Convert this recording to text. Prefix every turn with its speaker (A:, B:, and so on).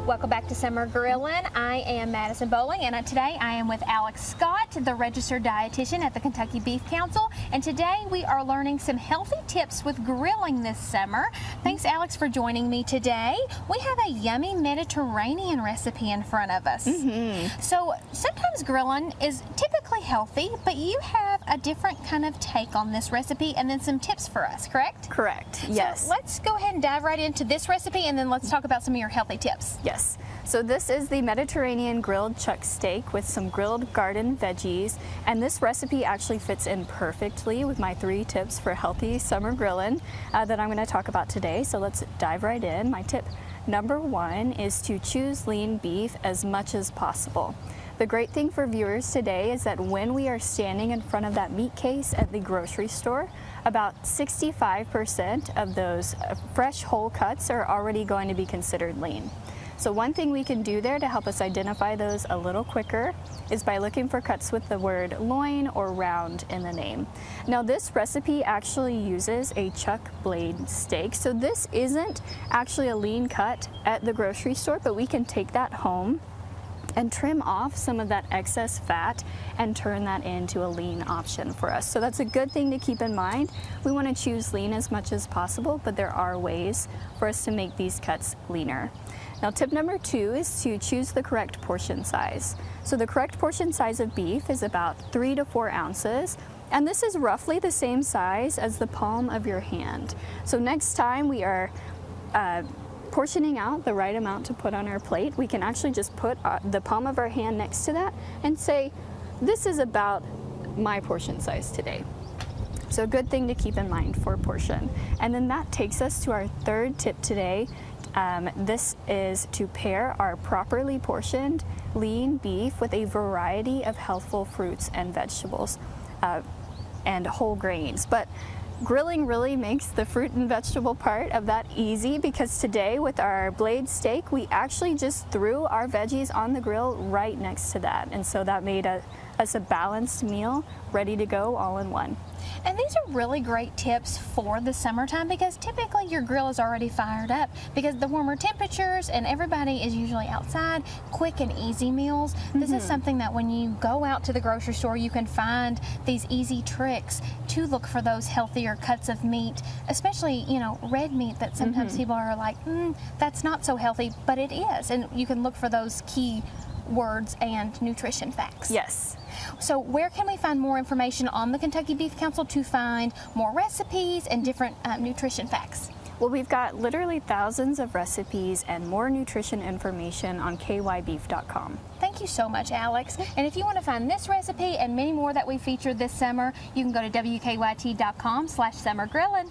A: Welcome back to Summer Grillin'. I am Madison Bowling, and today I am with Alex Scott, the registered dietitian at the Kentucky Beef Council. And today we are learning some healthy tips with grilling this summer. Thanks, Alex, for joining me today. We have a yummy Mediterranean recipe in front of us. So sometimes grilling is typically healthy, but you have a different kind of take on this recipe and then some tips for us, correct?
B: Correct, yes.
A: So let's go ahead and dive right into this recipe, and then let's talk about some of your healthy tips.
B: Yes. So this is the Mediterranean grilled chuck steak with some grilled garden veggies, and this recipe actually fits in perfectly with my 3 tips for healthy summer grilling that I'm going to talk about today. So let's dive right in. My tip number 1 is to choose lean beef as much as possible. The great thing for viewers today is that when we are standing in front of that meat case at the grocery store, about 65% of those fresh whole cuts are already going to be considered lean. So one thing we can do there to help us identify those a little quicker is by looking for cuts with the word loin or round in the name. Now this recipe actually uses a chuck blade steak, so this isn't actually a lean cut at the grocery store, but we can take that home and trim off some of that excess fat and turn that into a lean option for us. So that's a good thing to keep in mind. We want to choose lean as much as possible, but there are ways for us to make these cuts leaner. Now tip number 2 is to choose the correct portion size. So the correct portion size of beef is about 3 to 4 ounces, and this is roughly the same size as the palm of your hand. So next time we are portioning out the right amount to put on our plate, we can actually just put the palm of our hand next to that and say, this is about my portion size today. So a good thing to keep in mind for portion. And then that takes us to our 3rd tip today. This is to pair our properly portioned lean beef with a variety of healthful fruits and vegetables and whole grains. But grilling really makes the fruit and vegetable part of that easy, because today with our blade steak, we actually just threw our veggies on the grill right next to that. And so that made us a balanced meal ready to go all in one.
A: And these are really great tips for the summertime, because typically your grill is already fired up because the warmer temperatures and everybody is usually outside. Quick and easy meals. This is something that when you go out to the grocery store, you can find these easy tricks to look for those healthier cuts of meat, especially, you know, red meat that sometimes people are like, that's not so healthy, but it is. And you can look for those key words and nutrition facts.
B: Yes.
A: So where can we find more information on the Kentucky Beef Council to find more recipes and different nutrition facts?
B: Well, we've got literally thousands of recipes and more nutrition information on kybeef.com.
A: Thank you so much, Alex. And if you want to find this recipe and many more that we featured this summer, you can go to wkyt.com/summergrillin'.